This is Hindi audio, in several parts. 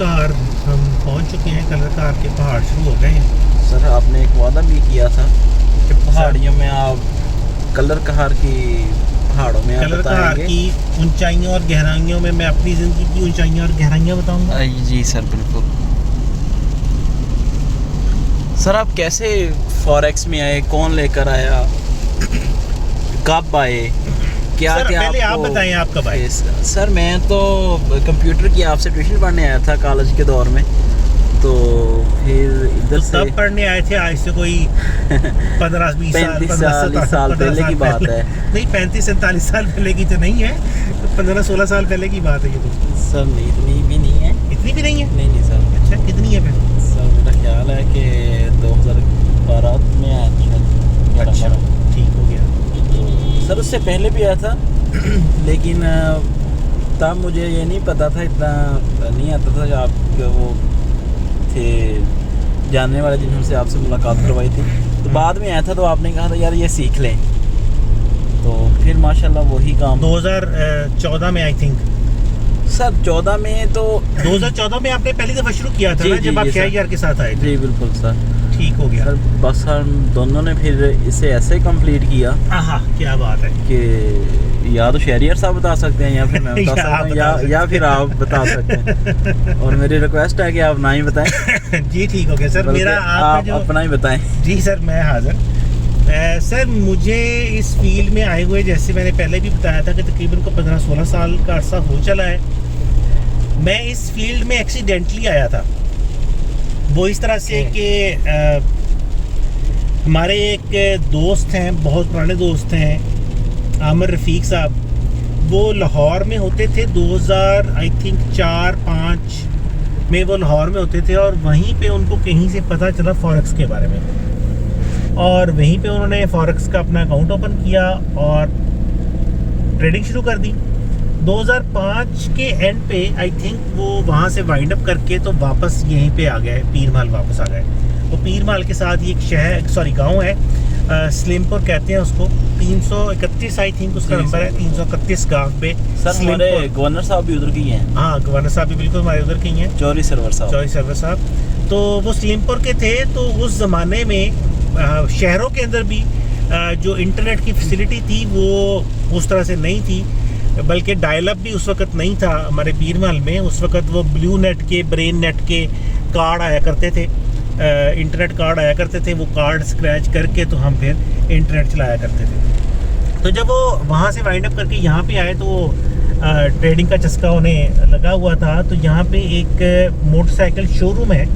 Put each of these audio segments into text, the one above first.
कार हम पहुंच चुके हैं। कलर कार के पहाड़ शुरू हो गए हैं। सर आपने एक वादा भी किया था कि पहाड़ियों में आप कलर कहार की पहाड़ों में आप कलर कार बताएंगे। की ऊंचाइयों और गहराइयों में मैं अपनी ज़िंदगी की ऊंचाइयां और गहराइयां बताऊंगा। जी सर बिल्कुल। सर आप कैसे फॉरेक्स में आए, कौन लेकर आया, कब आए, क्या सर, क्या पहले आप बताएं, आप कब आए? सर मैं तो कंप्यूटर की आपसे ट्यूशन पढ़ने आया था कॉलेज के दौर में, तो फिर इधर से तब पढ़ने आए थे। आज से कोई 15-20 साल 35 साल पहले की बात है। नहीं, 35-47 साल पहले की तो नहीं है, 15-16 साल पहले की बात है ये तो। सर नहीं, इतनी भी नहीं है। इतनी भी नहीं है? नहीं नहीं सर। अच्छा, कितनी है फिर? सर मेरा ख्याल है कि 2012 में आया था शायद। अच्छा, ठीक हो गया। तो सर उससे पहले भी आया था लेकिन तब मुझे ये नहीं पता था, इतना नहीं आता था। आप वो थे जानने वाले जिनसे आपसे मुलाकात करवाई थी, तो बाद में आया था तो आपने कहा था यार ये सीख लें, तो फिर माशाल्लाह वही काम 2014 में आई थिंक। सर 14 में तो 2014 में आपने पहली दफ़ा शुरू किया था जी, ना, जी, जब आप जी, सर। KIR के साथ आए थे। जी बिल्कुल सर। ठीक हो गया सर बस हम दोनों ने फिर इसे ऐसे कंप्लीट किया। हाँ, क्या बात है कि या तो शहरियार साहब बता सकते हैं या फिर मैं बता सकता हूँ, या फिर आप बता सकते हैं। और मेरी रिक्वेस्ट है कि आप ना ही बताएं। जी ठीक हो गया सर। बल्कि मेरा आप जो अपना ही बताएं। जी सर, मैं हाजिर। सर मुझे इस फील्ड में आए हुए, जैसे मैंने पहले भी बताया था कि तकरीबन को 15-16 साल का अरसा हो चला है। मैं इस फील्ड में एक्सीडेंटली आया था। वो इस तरह से कि हमारे एक दोस्त हैं, बहुत पुराने दोस्त हैं, आमिर रफ़ीक साहब। वो लाहौर में होते थे 2000 आई थिंक 4-5 में वो लाहौर में होते थे, और वहीं पे उनको कहीं से पता चला फॉरेक्स के बारे में, और वहीं पे उन्होंने फॉरेक्स का अपना अकाउंट ओपन किया और ट्रेडिंग शुरू कर दी। 2005 के एंड पे आई थिंक वो वहाँ से वाइंड अप करके तो वापस यहीं पे आ गए, पीरमाल वापस आ गए। तो पीरमाल के साथ ये एक गांव है, सलीमपुर कहते हैं उसको। 331 आई थिंक उसका नंबर है, 331 गांव पे। सर हमारे गवर्नर साहब भी उधर की हैं। हाँ, गवर्नर साहब भी बिल्कुल हमारे उधर के ही हैं, चौधरी सरवर साहब। तो वो सलीमपुर के थे। तो उस ज़माने में शहरों के अंदर भी जो इंटरनेट की फैसिलिटी थी वो उस तरह से नहीं थी, बल्कि डायल अप भी उस वक्त नहीं था हमारे पीरमाल में। उस वक्त वो ब्लू नेट के, ब्रेन नेट के कार्ड आया करते थे, इंटरनेट कार्ड आया करते थे। वो कार्ड स्क्रैच करके तो हम फिर इंटरनेट चलाया करते थे। तो जब वो वहाँ से वाइंड अप करके यहाँ पे आए तो ट्रेडिंग का चस्का उन्हें लगा हुआ था। तो यहाँ पे एक मोटरसाइकिल शोरूम है,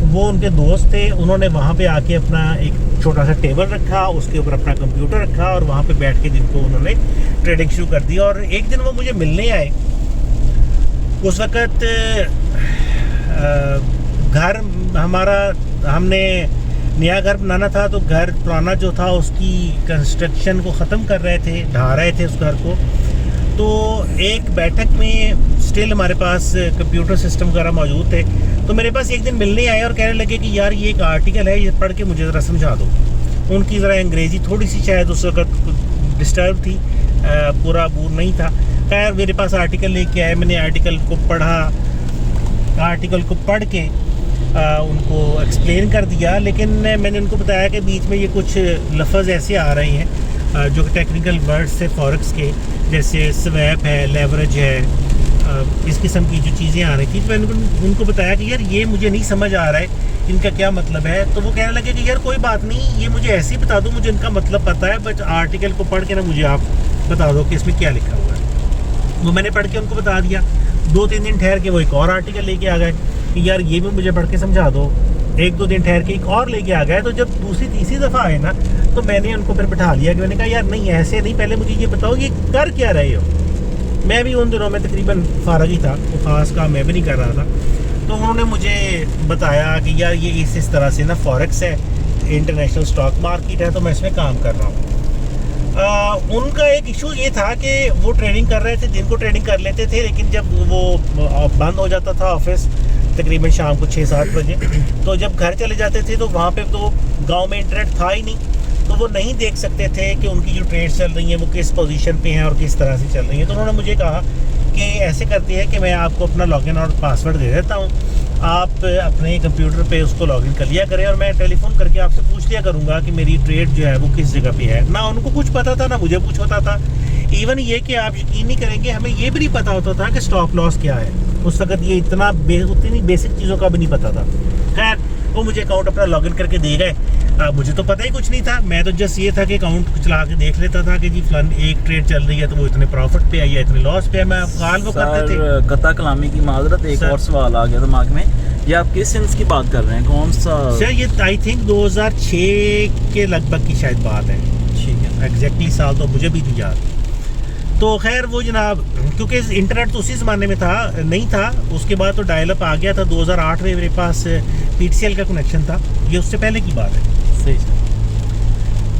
वो उनके दोस्त थे। उन्होंने वहाँ पे आके अपना एक छोटा सा टेबल रखा, उसके ऊपर अपना कंप्यूटर रखा, और वहाँ पे बैठ के दिन को उन्होंने ट्रेडिंग शुरू कर दी। और एक दिन वो मुझे मिलने आए। उस वक़्त घर हमारा, हमने नया घर बनाना था, तो घर पुराना जो था उसकी कंस्ट्रक्शन को ख़त्म कर रहे थे, ढा रहे थे उस घर को। तो एक बैठक में स्टिल हमारे पास कंप्यूटर सिस्टम वगैरह मौजूद थे। तो मेरे पास एक दिन मिलने आए और कहने लगे कि यार ये एक आर्टिकल है, ये पढ़ के मुझे ज़रा समझा दो। उनकी ज़रा अंग्रेज़ी थोड़ी सी शायद उस वक्त डिस्टर्ब थी, पूरा अबूर नहीं था। खैर मेरे पास आर्टिकल लेके आए, मैंने आर्टिकल को पढ़ा, आर्टिकल को पढ़ के उनको एक्सप्लेन कर दिया। लेकिन मैंने उनको बताया कि बीच में ये कुछ लफ्ज़ ऐसे आ रहे हैं जो टेक्निकल वर्ड्स थे फॉरेक्स के, जैसे स्वैप है, लेवरेज है, इस किस्म की जो चीज़ें आ रही थी। तो मैंने उनको बताया कि यार ये मुझे नहीं समझ आ रहा है, इनका क्या मतलब है। तो वो कहने लगे कि यार कोई बात नहीं, ये मुझे ऐसे ही बता दो, मुझे इनका मतलब पता है, बट आर्टिकल को पढ़ के ना मुझे आप बता दो कि इसमें क्या लिखा हुआ है। वो मैंने पढ़ के उनको बता दिया। 2-3 दिन ठहर के वो एक और आर्टिकल लेके आ गए कि यार ये भी मुझे पढ़ के समझा दो। 1-2 दिन ठहर के एक और लेके आ गए। तो जब दूसरी-तीसरी दफ़ा आए ना, तो मैंने उनको फिर बिठा लिया कि मैंने कहा यार नहीं, ऐसे नहीं, पहले मुझे ये बताओ ये कर क्या रहे हो। मैं भी उन दिनों में तकरीबन फारग ही था, तो ख़ास काम मैं भी नहीं कर रहा था। तो उन्होंने मुझे बताया कि यार ये इस तरह से ना फॉरेक्स है, इंटरनेशनल स्टॉक मार्केट है, तो मैं इसमें काम कर रहा हूँ। उनका एक इशू ये था कि वो ट्रेडिंग कर रहे थे, दिन को ट्रेडिंग कर लेते थे, लेकिन जब वो बंद हो जाता था ऑफिस तकरीबन शाम को 6-7 बजे, तो जब घर चले जाते थे तो वहाँ पे तो गांव में इंटरनेट था ही नहीं, तो वो नहीं देख सकते थे कि उनकी जो ट्रेड्स चल रही हैं वो किस पोजीशन पे हैं और किस तरह से चल रही हैं। तो उन्होंने मुझे कहा कि ऐसे करते हैं कि मैं आपको अपना लॉगिन और पासवर्ड दे देता हूँ, आप अपने कंप्यूटर पे उसको लॉगिन कर लिया करें और मैं टेलीफोन करके आपसे पूछ लिया करूँगा कि मेरी ट्रेड जो है वो किस जगह पे है। ना उनको कुछ पता था ना मुझे कुछ होता था। इवन ये कि आप यकीन नहीं करेंगे, हमें ये भी नहीं पता होता था कि स्टॉप लॉस क्या है। उस वक्त ये उतनी बेसिक चीज़ों का भी नहीं पता था। खैर वो मुझे अकाउंट अपना लॉगिन करके दे गए। मुझे तो पता ही कुछ नहीं था, मैं तो जस्ट ये था कि अकाउंट चला के देख लेता था कि जी फलान एक ट्रेड चल रही है तो वो इतने प्रॉफिट पे आई है, इतने लॉस पे है। मैं गाल वो करते थे। कता कलामी की माजरत, एक और सवाल आ गया दिमाग में। ये आप किस सेंस की बात कर रहे हैं, कौन सा? सर ये आई थिंक 2006 के लगभग की शायद बात है। ठीक है, एग्जैक्टली साल तो मुझे भी नहीं याद। तो खैर वो जनाब, क्योंकि इंटरनेट तो उसी ज़माने में था नहीं था, उसके बाद तो डायल अप आ गया था। 2008 में मेरे पास PTCL का कनेक्शन था, ये उससे पहले की बात है। सही।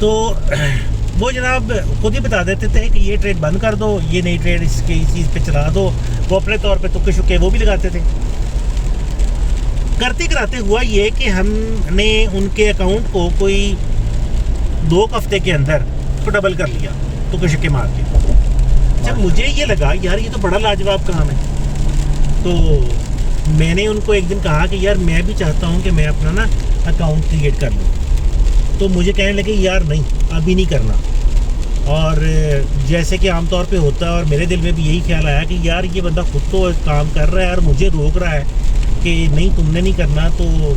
तो वो जनाब खुद ही बता देते थे कि ये ट्रेड बंद कर दो, ये नई ट्रेड इसके इस चीज़ पे चला दो। वो अपने तौर पे तुक्के शुक्के वो भी लगाते थे। करते कराते हुआ ये कि हमने उनके अकाउंट को कोई 2 हफ्ते के अंदर तो डबल कर लिया तुक्के शुक्के मार के। जब मुझे ये लगा यार ये तो बड़ा लाजवाब काम है, तो मैंने उनको एक दिन कहा कि यार मैं भी चाहता हूँ कि मैं अपना ना अकाउंट क्रिएट कर लूँ। तो मुझे कहने लगे यार नहीं अभी नहीं करना। और जैसे कि आमतौर पे होता है, और मेरे दिल में भी यही ख्याल आया कि यार ये बंदा खुद तो काम कर रहा है और मुझे रोक रहा है कि नहीं तुमने नहीं करना। तो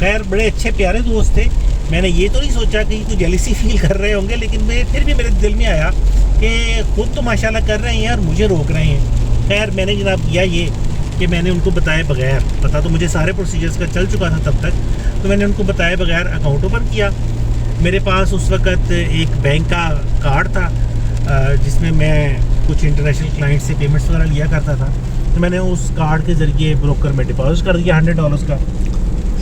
खैर बड़े अच्छे प्यारे दोस्त थे, मैंने ये तो नहीं सोचा कि कुछ जेलसी फील कर रहे होंगे, लेकिन फिर भी मेरे दिल में आया कि खुद तो माशाल्लाह कर रहे हैं और मुझे रोक रहे हैं। खैर मैंने जनाब किया ये कि मैंने उनको बताए बगैर, पता तो मुझे सारे प्रोसीजर्स का चल चुका था तब तक, तो मैंने उनको बताए बगैर अकाउंट ओपन किया। मेरे पास उस वक़्त एक बैंक का कार्ड था जिसमें मैं कुछ इंटरनेशनल क्लाइंट से पेमेंट्स वगैरह लिया करता था। तो मैंने उस कार्ड के ज़रिए ब्रोकर में डिपॉजिट कर दिया $100 का।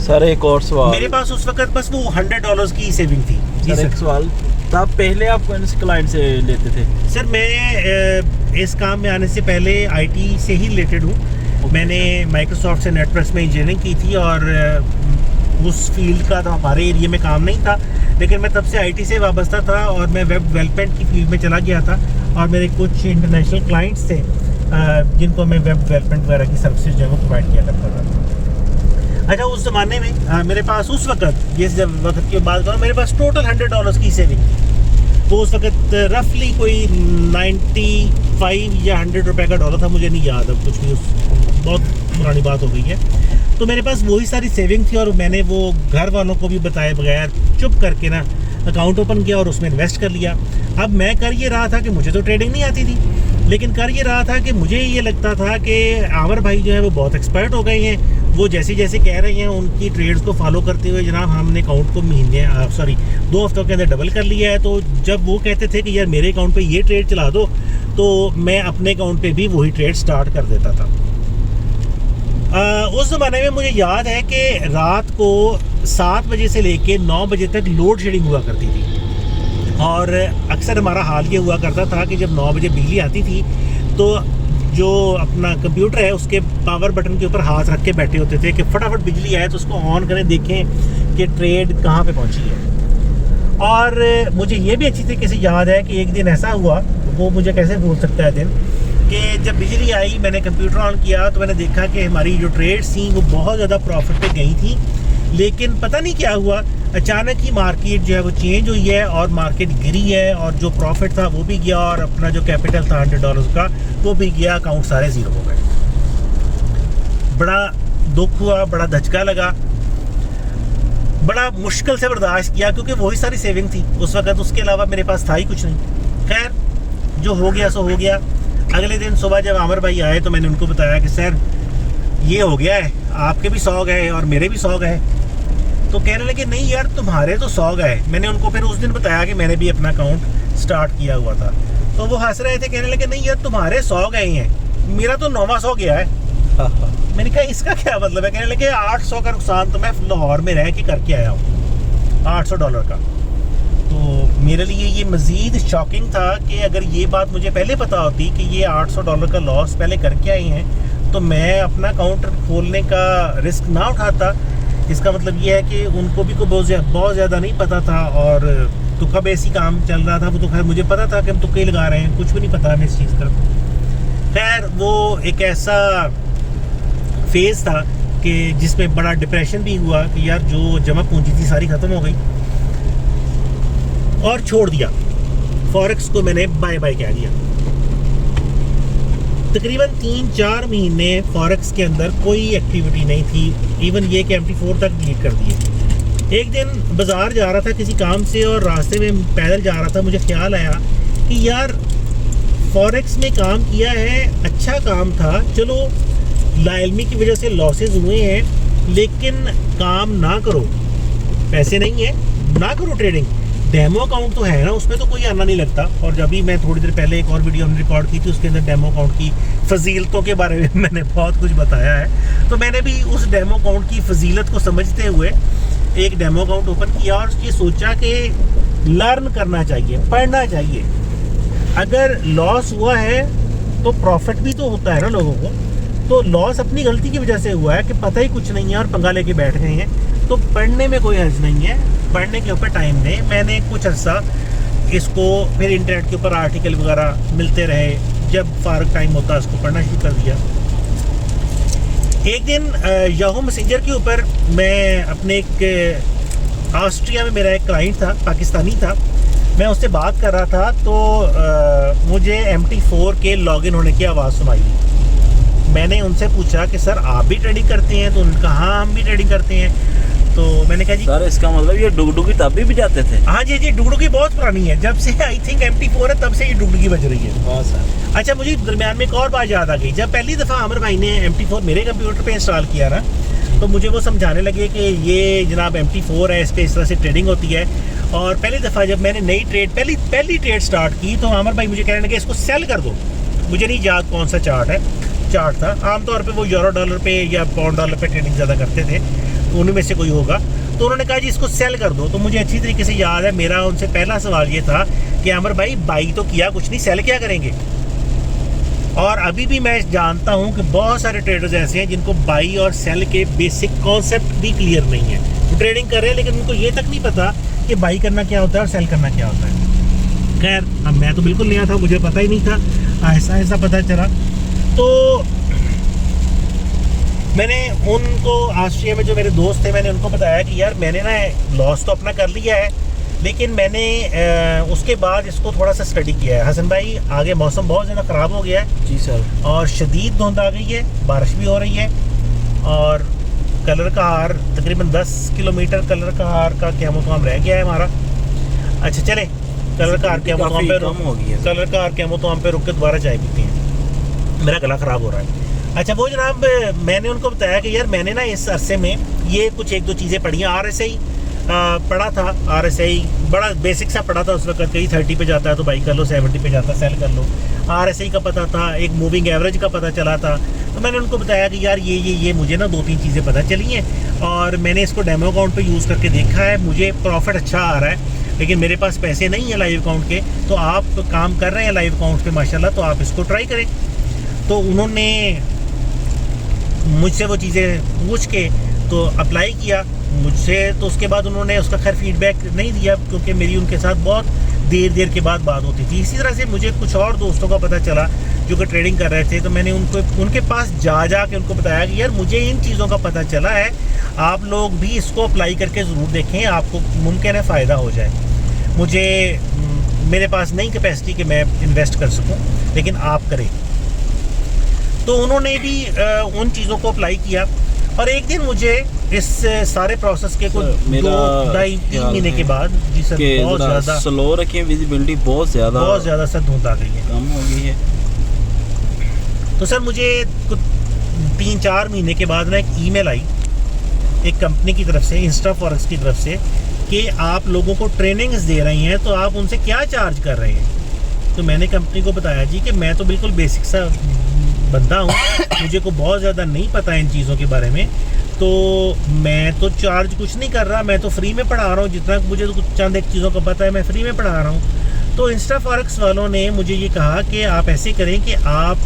सर एक और सवाल, मेरे पास उस वक़्त बस वो $100 की सेविंग थी। सर एक सवाल, तब पहले आप कौन से क्लाइंट से लेते थे? सर मैं इस काम में आने से पहले IT से ही रिलेटेड हूँ। मैंने माइक्रोसॉफ्ट से नेटवर्क्स में इंजीनियरिंग की थी और उस फील्ड का तो हमारे एरिया में काम नहीं था, लेकिन मैं तब से IT से वाबस्ता था और मैं वेब डेवलपमेंट की फील्ड में चला गया था। और मेरे कुछ इंटरनेशनल क्लाइंट्स थे जिनको मैं वेब डेवलपमेंट वगैरह की सर्विसेज जो है वो प्रोवाइड किया करता था। अच्छा उस ज़माने में मेरे पास उस वक़्त, जिस जब वक्त की बात करूँ, मेरे पास टोटल $100 की सेविंग थी। वो उस वक़्त रफली कोई 95 या 100 रुपये का डॉलर था, मुझे नहीं याद अब कुछ भी, बहुत पुरानी बात हो गई है। तो मेरे पास वही सारी सेविंग थी और मैंने वो घर वालों को भी बताए बगैर चुप करके ना अकाउंट ओपन किया और उसमें इन्वेस्ट कर लिया। अब मैं कर ये रहा था कि मुझे तो ट्रेडिंग नहीं आती थी, लेकिन कर ये रहा था कि मुझे ये लगता था कि आवर भाई जो है वो बहुत एक्सपर्ट हो गए हैं। वो जैसे जैसे कह रहे हैं उनकी ट्रेड्स को फॉलो करते हुए जनाब हमने अकाउंट को 2 हफ्तों के अंदर डबल कर लिया है। तो जब वो कहते थे कि यार मेरे अकाउंट पे ये ट्रेड चला दो, तो मैं अपने अकाउंट पे भी वही ट्रेड स्टार्ट कर देता था। उस ज़माने में मुझे याद है कि रात को 7 बजे से लेके 9 बजे तक लोड शेडिंग हुआ करती थी। और अक्सर हमारा हाल ये हुआ करता था कि जब 9 बजे बिजली आती थी तो जो अपना कंप्यूटर है उसके पावर बटन के ऊपर हाथ रख के बैठे होते थे कि फटाफट बिजली आए तो उसको ऑन करें, देखें कि ट्रेड कहाँ पे पहुँची है। और मुझे ये भी अच्छी तरीके से याद है कि एक दिन ऐसा हुआ, वो मुझे कैसे भूल सकता है दिन, कि जब बिजली आई मैंने कंप्यूटर ऑन किया तो मैंने देखा कि हमारी जो ट्रेड्स थी वो बहुत ज़्यादा प्रॉफिट पे गई थी। लेकिन पता नहीं क्या हुआ, अचानक ही मार्केट जो है वो चेंज हुई है और मार्केट गिरी है और जो प्रॉफिट था वो भी गया और अपना जो कैपिटल था $100 का वो भी गया, अकाउंट सारे ज़ीरो हो गए। बड़ा दुख हुआ, बड़ा धचका लगा, बड़ा मुश्किल से बर्दाश्त किया क्योंकि वही सारी सेविंग थी उस वक़्त, उसके अलावा मेरे पास था ही कुछ नहीं। खैर जो हो गया सो हो गया। अगले दिन सुबह जब आमिर भाई आए तो मैंने उनको बताया कि सर ये हो गया है, आपके भी 100 गए और मेरे भी 100 गए। तो कहने लगे नहीं यार तुम्हारे तो 100 गए। मैंने उनको फिर उस दिन बताया कि मैंने भी अपना अकाउंट स्टार्ट किया हुआ था, तो वो हंस रहे थे, कहने लगे नहीं यार तुम्हारे 100 गए हैं, मेरा तो 9वां गया है। मैंने कहा इसका क्या मतलब है? कहने लगे 800 का नुकसान तो मैं लाहौर में रह के करके आया हूँ, $800 का। तो मेरे लिए ये मज़ीद शॉकिंग था कि अगर ये बात मुझे पहले पता होती कि ये $800 का लॉस पहले करके आए हैं तो मैं अपना अकाउंट खोलने का रिस्क ना उठाता। इसका मतलब ये है कि उनको भी बहुत ज़्यादा नहीं पता था और तुक्का बेसी काम चल रहा था। वो तो खैर मुझे पता था कि हम तुक्के लगा रहे हैं, कुछ भी नहीं पता हमें इस चीज़ का। खैर वो एक ऐसा फेज़ था कि जिसमें बड़ा डिप्रेशन भी हुआ कि यार जो जमा पूंजी थी सारी ख़त्म हो गई, और छोड़ दिया फॉरेक्स को, मैंने बाय बाय कह दिया। तकरीबन 3-4 महीने फॉरेक्स के अंदर कोई एक्टिविटी नहीं थी, इवन ये कि MT4 तक डिलीट कर दिए। एक दिन बाज़ार जा रहा था किसी काम से और रास्ते में पैदल जा रहा था, मुझे ख्याल आया कि यार फॉरेक्स में काम किया है, अच्छा काम था, चलो लाइलमी की वजह से लॉसेस हुए हैं, लेकिन काम ना करो, पैसे नहीं है ना करो ट्रेडिंग। डेमो अकाउंट तो है ना, उसमें तो कोई आना नहीं लगता। और जब भी मैं थोड़ी देर पहले एक और वीडियो हमने रिकॉर्ड की थी, उसके अंदर डेमो अकाउंट की फजीलतों के बारे में मैंने बहुत कुछ बताया है। तो मैंने भी उस डेमो अकाउंट की फजीलत को समझते हुए एक डेमो अकाउंट ओपन किया और ये सोचा कि लर्न करना चाहिए, पढ़ना चाहिए। अगर लॉस हुआ है तो प्रॉफिट भी तो होता है ना लोगों को। तो लॉस अपनी गलती की वजह से हुआ है कि पता ही कुछ नहीं है और पंगा लेके बैठ गए हैं, तो पढ़ने में कोई हर्ज नहीं है, पढ़ने के ऊपर टाइम दें। मैंने कुछ अर्सा इसको फिर इंटरनेट के ऊपर आर्टिकल वगैरह मिलते रहे, जब फारग टाइम होता है उसको पढ़ना शुरू कर दिया। एक दिन याहू मैसेंजर के ऊपर मैं अपने एक ऑस्ट्रिया में मेरा एक क्लाइंट था, पाकिस्तानी था, मैं उससे बात कर रहा था तो मुझे MT4 के लॉगिन होने की आवाज़ सुनाई दी। मैंने उनसे पूछा कि सर आप भी ट्रेडिंग करते हैं? तो उन्होंने कहा हाँ हम भी ट्रेडिंग करते हैं। तो मैंने कहा जी सर इसका मतलब ये डुगडुगी तब भी जाते थे? हाँ जी जी, डुगडुगी बहुत पुरानी है, जब से आई थिंक MT4 है तब से ये डुगडुगी बज रही है। हाँ सर। अच्छा, मुझे दरमियान में एक और बात याद आ गई। जब पहली दफ़ा आमिर भाई ने MT4 मेरे कंप्यूटर पे इंस्टॉल किया ना, तो मुझे वो समझाने लगे कि ये जनाब MT4 है, इस पर इस तरह से ट्रेडिंग होती है। और पहली दफ़ा जब मैंने नई ट्रेड पहली ट्रेड स्टार्ट की तो आमिर भाई मुझे कहने लगे इसको सेल कर दो। मुझे नहीं याद कौन सा चार्ट था, आमतौर पे वो यूरो डॉलर पे या पाउंड डॉलर पे ट्रेडिंग ज़्यादा करते थे, तो उन्हीं में से कोई होगा। तो उन्होंने कहा जी इसको सेल कर दो। तो मुझे अच्छी तरीके से याद है, मेरा उनसे पहला सवाल ये था कि आमिर भाई बाई तो किया कुछ नहीं, सेल क्या करेंगे? और अभी भी मैं जानता हूँ कि बहुत सारे ट्रेडर्स ऐसे हैं जिनको बाई और सेल के बेसिक कॉन्सेप्ट भी क्लियर नहीं है। वो ट्रेडिंग कर रहे हैं लेकिन उनको ये तक नहीं पता कि बाई करना क्या होता है और सेल करना क्या होता है। खैर, अब मैं तो बिल्कुल नया था, मुझे पता ही नहीं था, ऐसा ऐसा पता चला। तो मैंने उनको ऑस्ट्रिया में जो मेरे दोस्त थे, मैंने उनको बताया कि यार मैंने ना लॉस तो अपना कर लिया है, लेकिन मैंने उसके बाद इसको थोड़ा सा स्टडी किया है। हसन भाई आगे मौसम बहुत ज़्यादा ख़राब हो गया है जी सर, और शदीद धुंध आ गई है, बारिश भी हो रही है, और कलर का हार तकरीबन 10 किलोमीटर कलर का हार का क्या मुकाम रह गया है हमारा। अच्छा चले, कलर का हार क्या मुकाम पे रुक के दोबारा चाय पीते हैं, मेरा गला ख़राब हो रहा है। अच्छा वो जनाब, मैंने उनको बताया कि यार मैंने ना इस अरसे में ये कुछ एक दो चीज़ें पढ़ी हैं। RSI पढ़ा था, RSI बड़ा बेसिक सा पढ़ा था उस वक्त, कहीं 30 पे जाता है तो बाई कर लो, 70 पे जाता है सेल कर लो। RSI का पता था, एक मूविंग एवरेज का पता चला था। तो मैंने उनको बताया कि यार ये मुझे ना 2-3 चीज़ें पता चली हैं और मैंने इसको डेमो अकाउंट पे यूज़ करके देखा है, मुझे प्रॉफिट अच्छा आ रहा है, लेकिन मेरे पास पैसे नहीं है लाइव अकाउंट के। तो आप काम कर रहे हैं लाइव अकाउंट पे माशाल्लाह, तो आप इसको ट्राई करें। तो उन्होंने मुझसे वो चीज़ें पूछ के तो अप्लाई किया मुझसे। तो उसके बाद उन्होंने उसका खैर फीडबैक नहीं दिया, क्योंकि मेरी उनके साथ बहुत देर के बाद बात होती थी। इसी तरह से मुझे कुछ और दोस्तों का पता चला जो कि ट्रेडिंग कर रहे थे, तो मैंने उनके पास जा के उनको बताया कि यार मुझे इन चीज़ों का पता चला है, आप लोग भी इसको अप्लाई करके ज़रूर देखें, आपको मुमकिन है फ़ायदा हो जाए। मेरे पास नहीं कैपेसिटी कि मैं इन्वेस्ट कर सकूं, लेकिन आप करें। तो उन्होंने भी उन चीज़ों को अप्लाई किया और एक दिन मुझे इस सारे प्रोसेस के कुछ 2-3 महीने के बाद, जी सर बहुत ज़्यादा स्लो रखें, विजिबिलिटी बहुत ज़्यादा सर धुंध आ गई है, कम हो गई है। तो सर मुझे कुछ 3-4 महीने के बाद ना एक ईमेल आई एक कंपनी की तरफ से, इंस्टा फॉरेक्स की तरफ से, कि आप लोगों को ट्रेनिंग्स दे रही हैं, तो आप उनसे क्या चार्ज कर रहे हैं। तो मैंने कंपनी को बताया जी कि मैं तो बिल्कुल बेसिक सा बंदा हूँ, मुझे को बहुत ज़्यादा नहीं पता इन चीज़ों के बारे में, तो मैं तो चार्ज कुछ नहीं कर रहा, मैं तो फ्री में पढ़ा रहा हूँ, जितना मुझे तो कुछ चंद एक चीज़ों का पता है मैं फ्री में पढ़ा रहा हूँ। तो इंस्टा फॉरेक्स वालों ने मुझे ये कहा कि आप ऐसे करें कि आप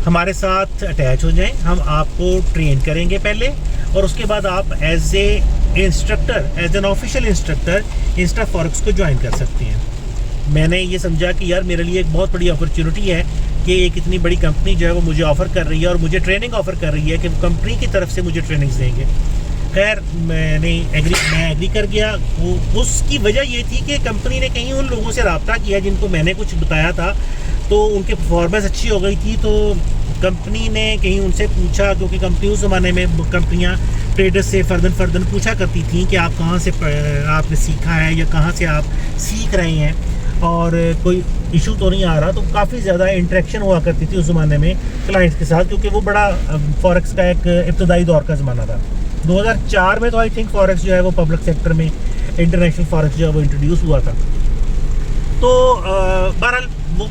हमारे साथ अटैच हो जाएं, हम आपको ट्रेन करेंगे पहले, और उसके बाद आप as an official instructor Insta Forex को ज्वाइन कर सकते हैं। मैंने ये समझा कि यार मेरे लिए एक बहुत बड़ी अपॉर्चुनिटी है कि एक इतनी बड़ी कंपनी जो है वो मुझे ऑफ़र कर रही है और मुझे ट्रेनिंग ऑफ़र कर रही है कि वो कंपनी की तरफ से मुझे ट्रेनिंग्स देंगे। खैर मैं एग्री कर गया। वो उसकी वजह ये थी कि कंपनी ने कहीं उन लोगों से रब्ता किया जिनको मैंने कुछ बताया था, तो उनके परफॉर्मेंस अच्छी हो गई थी। तो कंपनी ने कहीं उनसे पूछा, क्योंकि कंपनी उस ज़माने में कंपनियां ट्रेडर्स से फ़र्दन पूछा करती थी कि आप कहाँ से आपने सीखा है या कहाँ से आप सीख रहे हैं और कोई इशू तो नहीं आ रहा। तो काफ़ी ज़्यादा इंटरेक्शन हुआ करती थी उस ज़माने में क्लाइंट्स के साथ, क्योंकि वो बड़ा फॉरेक्स का एक इब्तदाई दौर का ज़माना था। 2004 में तो आई थिंक फॉरेक्स जो है वो पब्लिक सेक्टर में इंटरनेशनल फॉरेक्स जो है वो इंट्रोड्यूस हुआ था। तो बहरहाल वो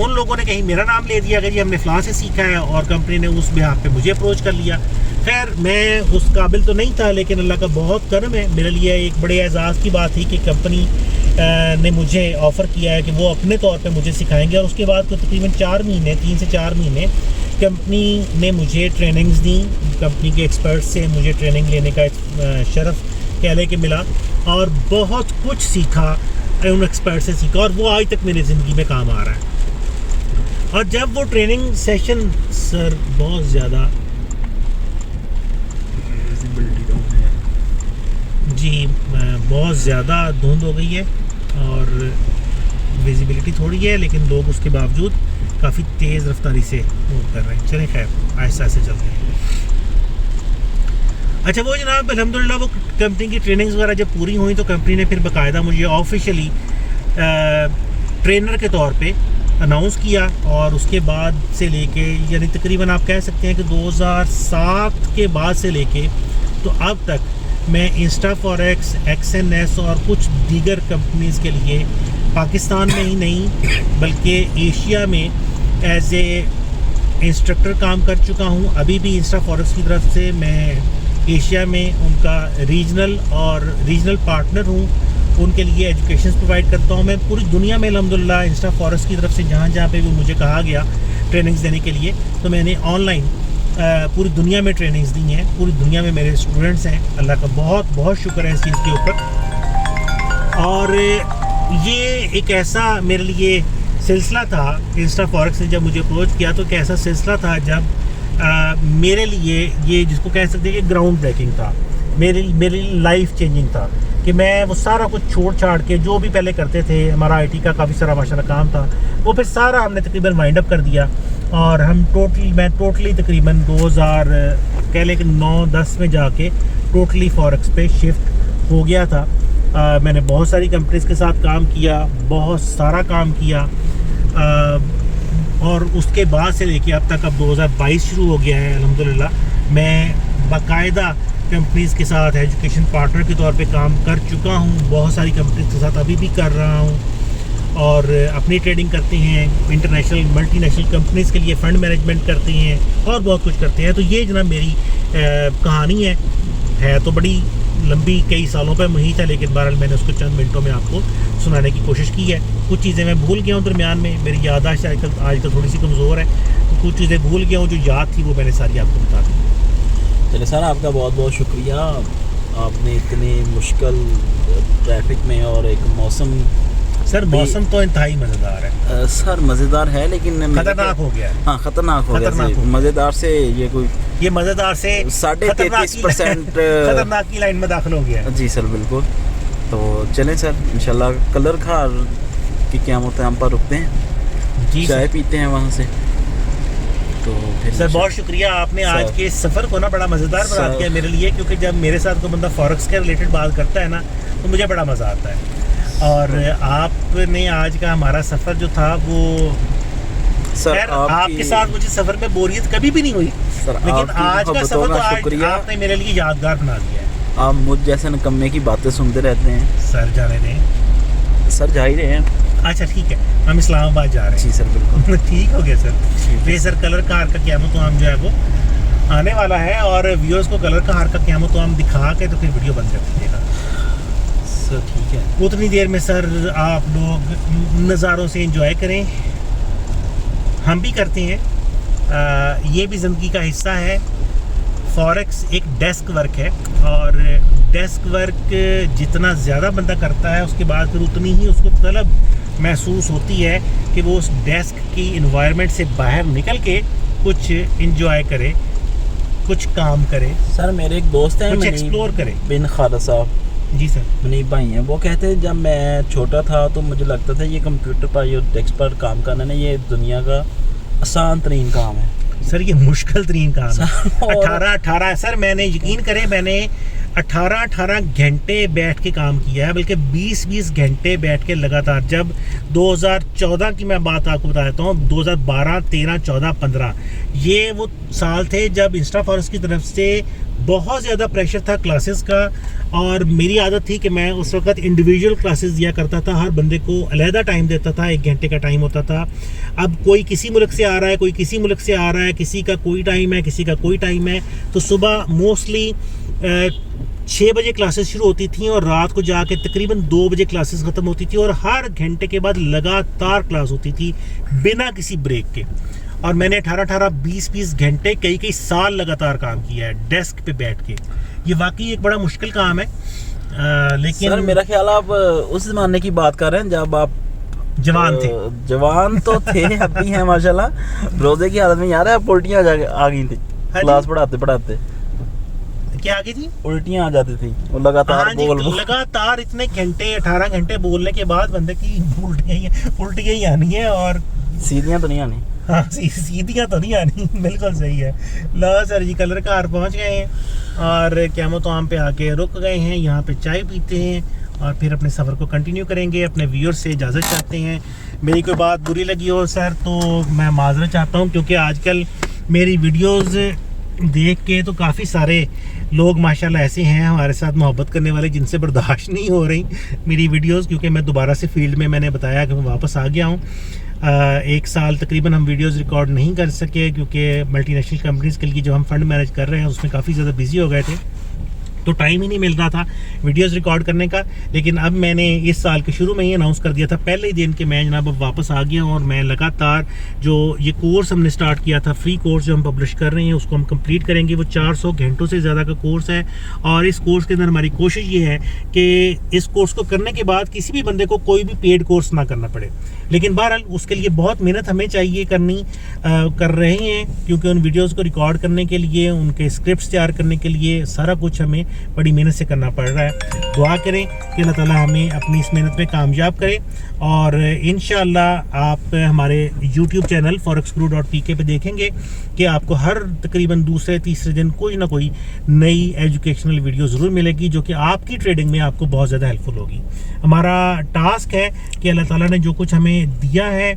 उन लोगों ने कहीं मेरा नाम ले दिया कि जी हमने फ़लाँ से सीखा है, और कंपनी ने उस बिहाफ पे मुझे अप्रोच कर लिया। खैर मैं उस काबिल तो नहीं था, लेकिन अल्लाह का बहुत करम है, मेरे लिए एक बड़े एजाज़ की बात थी कि कंपनी ने मुझे ऑफ़र किया है कि वो अपने तौर पे मुझे सिखाएंगे। और उसके बाद तो तकरीबन 3 से 4 महीने कंपनी ने मुझे ट्रेनिंग्स दी। कंपनी के एक्सपर्ट से मुझे ट्रेनिंग लेने का शरफ़ कह ले के मिला और बहुत कुछ सीखा, उन एक्सपर्ट से सीखा, और वो आज तक मेरी ज़िंदगी में काम आ रहा है। और जब वो ट्रेनिंग सेशन सर बहुत ज़्यादा जी बहुत ज़्यादा धुंध हो गई है और विजिबिलिटी थोड़ी है, लेकिन लोग उसके बावजूद काफ़ी तेज़ रफ्तारी से मूव कर रहे हैं। चलें खैर आहिस्ता आहिस्ता चलते हैं। अच्छा वो जनाब अल्हम्दुलिल्लाह वो कंपनी की ट्रेनिंग्स वगैरह जब पूरी हुई तो कंपनी ने फिर बाकायदा मुझे ऑफिशियली ट्रेनर के तौर पे अनाउंस किया। और उसके बाद से लेके यानी तकरीबन आप कह सकते हैं कि 2007 के बाद से लेके तो अब तक मैं इंस्टा फॉरेक्स, XNS और कुछ दीगर कंपनीज़ के लिए पाकिस्तान में ही नहीं बल्कि एशिया में एज ए इंस्ट्रक्टर काम कर चुका हूँ। अभी भी इंस्टा फॉरेक्स की तरफ से मैं एशिया में उनका रीजनल पार्टनर हूँ, उनके लिए एजुकेशन प्रोवाइड करता हूँ। मैं पूरी दुनिया में अल्हम्दुलिल्लाह इंस्टा फॉरेक्स की तरफ से जहाँ पे भी मुझे कहा गया ट्रेनिंग्स देने के लिए, तो मैंने ऑनलाइन पूरी दुनिया में ट्रेनिंग्स दी हैं। पूरी दुनिया में मेरे स्टूडेंट्स हैं, अल्लाह का बहुत बहुत शुक्र है इस चीज़ के ऊपर। और ये एक ऐसा मेरे लिए सिलसिला था, इंस्टा फॉरेक्स ने जब मुझे अप्रोच किया तो एक ऐसा सिलसिला था जब मेरे लिए ये जिसको कह सकते हैं कि ग्राउंड ब्रेकिंग था, मेरी लाइफ चेंजिंग था कि मैं वो सारा कुछ छोड़ छाड़ के जो भी पहले करते थे, हमारा आईटी का काफ़ी सारा माशाल्लाह काम था, वो फिर सारा हमने तकरीबन वाइंड अप कर दिया। और मैं टोटली तकरीबन 2000 कह लें कि 9-10 में जाके टोटली फॉरेक्स पे शिफ्ट हो गया था। मैंने बहुत सारी कंपनीज़ के साथ काम किया, बहुत सारा काम किया, और उसके बाद से लेके अब तक, अब 2022 शुरू हो गया है अल्हम्दुलिल्लाह, मैं बाकायदा कंपनीज़ के साथ एजुकेशन पार्टनर के तौर पे काम कर चुका हूँ। बहुत सारी कंपनीज़ के साथ अभी भी कर रहा हूँ और अपनी ट्रेडिंग करते हैं, इंटरनेशनल मल्टीनेशनल कंपनीज़ के लिए फ़ंड मैनेजमेंट करते हैं और बहुत कुछ करते हैं। तो ये जनाब मेरी कहानी है तो बड़ी लंबी, कई सालों पर मुहित है, लेकिन बहरहाल मैंने उसको चंद मिनटों में आपको सुनाने की कोशिश की है। कुछ चीज़ें मैं भूल गया हूँ दरमियान में, मेरी याददाश्त आजकल थोड़ी सी कमज़ोर है, तो कुछ चीज़ें भूल गया हूँ, जो याद थी वो मैंने सारी आपको बता दी। चलिए सर, आपका बहुत बहुत शुक्रिया। आपने इतने मुश्किल ट्रैफिक में और एक मौसम सर मौसम तो इंतहाई मज़ेदार है सर, मज़ेदार है लेकिन खतरनाक हो गया है। हाँ खतरनाक हो गया। मज़ेदार से ये मज़ेदार से 33% खतरनाक की लाइन में दाखिल हो गया है। जी सर बिल्कुल। तो चलें सर, इंशाल्लाह कलर खार की क्या होता है हम पर रुकते हैं जी, चाय पीते हैं वहाँ से। तो फिर सर बहुत शुक्रिया, आपने आज के सफ़र को ना बड़ा मज़ेदार बना दिया मेरे लिए, क्योंकि जब मेरे साथ कोई बंदा फॉरेक्स के रिलेटेड बात करता है ना तो मुझे बड़ा मज़ा आता है। और आपने आज का हमारा सफ़र जो था वो सर आपके साथ मुझे सफ़र में बोरियत कभी भी नहीं हुई सर, लेकिन आज का सफ़र तो आज आपने मेरे लिए यादगार बना दिया है। आप मुझ जैसे नकम्मे की बातें सुनते रहते हैं। सर जाने दें, सर जा ही रहे हैं। अच्छा ठीक है, हम इस्लामाबाद जा रहे हैं। जी सर बिल्कुल ठीक हो गया सर। ये सर कलर कार का क़यामत तो हम जो है वो आने वाला है, और व्यूअर्स को कलर कार का क़यामत तो हम दिखा के तो फिर वीडियो बंद कर दीजिएगा सर। ठीक है, उतनी देर में सर आप लोग नज़ारों से एंजॉय करें, हम भी करते हैं। ये भी ज़िंदगी का हिस्सा है। फॉरेक्स एक डेस्क वर्क है और डेस्क वर्क जितना ज़्यादा बंदा करता है उसके बाद फिर उतनी ही उसको तलब महसूस होती है कि वो उस डेस्क की इन्वायरमेंट से बाहर निकल के कुछ इंजॉय करे, कुछ काम करे। सर मेरे एक दोस्त हैं कुछ एक्सप्लोर करे। बिन खालिद साहब, जी सर। मुनीब भाई हैं, वो कहते हैं जब मैं छोटा था तो मुझे लगता था ये कंप्यूटर पर या डेस्क पर काम करना ना ये दुनिया का आसान तरीन काम है। सर ये मुश्किल तरीन काम है। और 18 सर मैंने यकीन करें मैंने 18 घंटे बैठ के काम किया है, बल्कि 20 घंटे बैठ के लगातार। जब 2014 की मैं बात आपको बताता हूँ, 2012, 13, 14, 15 ये वो साल थे जब इंस्टा फॉरेस्ट की तरफ से बहुत ज़्यादा प्रेशर था क्लासेस का, और मेरी आदत थी कि मैं उस वक्त इंडिविजुअल क्लासेस दिया करता था, हर बंदे को अलहदा टाइम देता था, 1 घंटे का टाइम होता था। अब कोई किसी मुल्क से आ रहा है, कोई किसी मुल्क से आ रहा है, किसी का कोई टाइम है, किसी का कोई टाइम है, तो सुबह मोस्टली 6 बजे क्लासेस शुरू होती थी और रात को जाके तकरीबन 2 बजे क्लासेस ख़त्म होती थी, और हर घंटे के बाद लगातार क्लास होती थी बिना किसी ब्रेक के। और मैंने 18, 20 घंटे कई साल लगातार काम किया है डेस्क पे बैठ के। ये वाकई एक बड़ा मुश्किल काम है, लेकिन सर मेरा ख्याल आप उस ज़माने की बात कर रहे हैं जब आप जवान थे। जवान तो थे, अब भी हैं माशाल्लाह। रोजे की हालत में यार आप उल्टियाँ आ गई थी क्लास पढ़ाते क्या आगे थी? उल्टियाँ आ जाती थी वो लगातार लगातार इतने घंटे 18 घंटे बोलने के बाद बंदे की उल्टियाँ ही आनी है, और सीधियाँ तो नहीं आनी। हाँ सीधियाँ तो नहीं आनी। बिल्कुल सही है। लो सर जी कलर कार पहुँच गए हैं और क़यामत आम पे आके रुक गए हैं। यहाँ पे चाय पीते हैं और फिर अपने सफ़र को कंटिन्यू करेंगे। अपने व्यूअर्स से इजाज़त चाहते हैं। मेरी कोई बात बुरी लगी हो सर तो मैं माज़रत चाहता हूँ, क्योंकि आजकल मेरी वीडियोस देख के तो काफ़ी सारे लोग माशाल्लाह ऐसे हैं हमारे साथ मोहब्बत करने वाले, जिनसे बर्दाश्त नहीं हो रही मेरी वीडियोस, क्योंकि मैं दोबारा से फील्ड में, मैंने बताया कि मैं वापस आ गया हूँ। 1 साल तकरीबन हम वीडियोस रिकॉर्ड नहीं कर सके, क्योंकि मल्टीनेशनल कंपनीज़ के लिए जो हम फंड मैनेज कर रहे हैं उसमें काफ़ी ज़्यादा बिजी हो गए थे, तो टाइम ही नहीं मिल रहा था वीडियोस रिकॉर्ड करने का। लेकिन अब मैंने इस साल के शुरू में ही अनाउंस कर दिया था पहले ही दिन कि मैं जनाब अब वापस आ गया हूँ, और मैं लगातार जो ये कोर्स हमने स्टार्ट किया था, फ्री कोर्स जो हम पब्लिश कर रहे हैं, उसको हम कंप्लीट करेंगे। वो 400 घंटों से ज़्यादा का कोर्स है, और इस कोर्स के अंदर हमारी कोशिश ये है कि इस कोर्स को करने के बाद किसी भी बंदे को कोई भी पेड कोर्स ना करना पड़े। लेकिन बहरहाल उसके लिए बहुत मेहनत हमें चाहिए कर रहे हैं, क्योंकि उन वीडियोज़ को रिकॉर्ड करने के लिए, उनके स्क्रिप्ट्स तैयार करने के लिए सारा कुछ हमें बड़ी मेहनत से करना पड़ रहा है। दुआ करें कि अल्लाह ताला हमें अपनी इस मेहनत में कामयाब करे, और इंशाअल्लाह आप हमारे YouTube चैनल forex.pk पे देखेंगे कि आपको हर तकरीबन दूसरे तीसरे दिन कोई ना कोई नई एजुकेशनल वीडियो ज़रूर मिलेगी, जो कि आपकी ट्रेडिंग में आपको बहुत ज़्यादा हेल्पफुल होगी। हमारा टास्क है कि अल्लाह ताला ने जो कुछ हमें दिया है,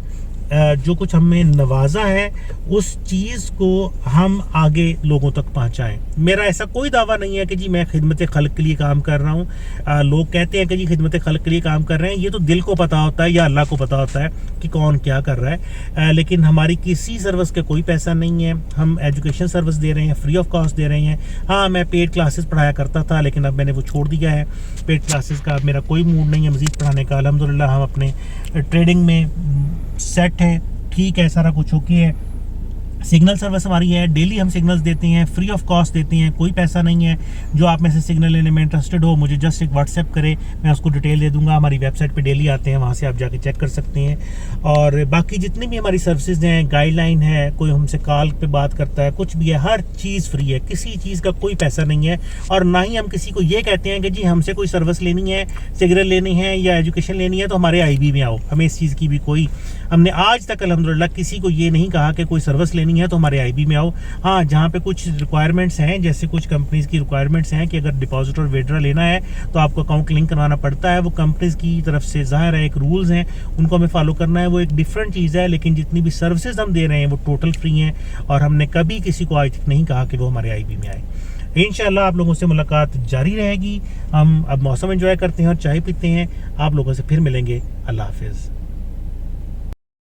जो कुछ हमें नवाजा है, उस चीज़ को हम आगे लोगों तक पहुंचाएं। मेरा ऐसा कोई दावा नहीं है कि जी मैं खिदमत खल्क के लिए काम कर रहा हूं। लोग कहते हैं कि जी खिदमत खल्क के लिए काम कर रहे हैं, ये तो दिल को पता होता है या अल्लाह को पता होता है कि कौन क्या कर रहा है। लेकिन हमारी किसी सर्विस का कोई पैसा नहीं है। हम एजुकेशन सर्विस दे रहे हैं, फ्री ऑफ कॉस्ट दे रहे हैं। हाँ, मैं पेड क्लासेस पढ़ाया करता था, लेकिन अब मैंने वो छोड़ दिया है। पेड क्लासेस का अब मेरा कोई मूड नहीं है मज़ीद पढ़ाने का। अल्हम्दुलिल्लाह हम अपने ट्रेडिंग में सेट है, ठीक है, सारा कुछ ओके है। सिग्नल सर्विस हमारी है, डेली हम सिग्नल्स देते हैं, फ्री ऑफ कॉस्ट देते हैं, कोई पैसा नहीं है। जो आप में से सिग्नल लेने में इंटरेस्टेड हो, मुझे जस्ट एक व्हाट्सएप करें, मैं उसको डिटेल दे दूंगा। हमारी वेबसाइट पे डेली आते हैं, वहाँ से आप जाके चेक कर सकते हैं। और बाकी जितनी भी हमारी सर्विसेज हैं, गाइडलाइन है, कोई हमसे कॉल पे बात करता है, कुछ भी है, हर चीज़ फ्री है, किसी चीज़ का कोई पैसा नहीं है। और ना ही हम किसी को ये कहते हैं कि जी हमसे कोई सर्विस लेनी है, सिगरेट लेनी है या एजुकेशन लेनी है तो हमारे IB में आओ। हमें इस चीज़ की भी कोई, हमने आज तक अल्हम्दुलिल्लाह किसी को ये नहीं कहा कि कोई सर्विस लेनी है तो हमारे IB में आओ। हाँ, जहाँ पे कुछ रिक्वायरमेंट्स हैं, जैसे कुछ कंपनीज़ की रिक्वायरमेंट्स हैं कि अगर डिपॉजिट और विड्रॉ लेना है तो आपको अकाउंट लिंक करवाना पड़ता है। वो कंपनीज़ की तरफ से ज़ाहिर है एक रूल्स हैं, उनको हमें फॉलो करना है, वो एक डिफरेंट चीज़ है। लेकिन जितनी भी सर्विसेज हम दे रहे हैं वो टोटल फ्री हैं, और हमने कभी किसी को आज तक नहीं कहा कि वो हमारे IB में आए। इंशाअल्लाह आप लोगों से मुलाकात जारी रहेगी। हम अब मौसम एंजॉय करते हैं और चाय पीते हैं। आप लोगों से फिर मिलेंगे। अल्लाह हाफिज़।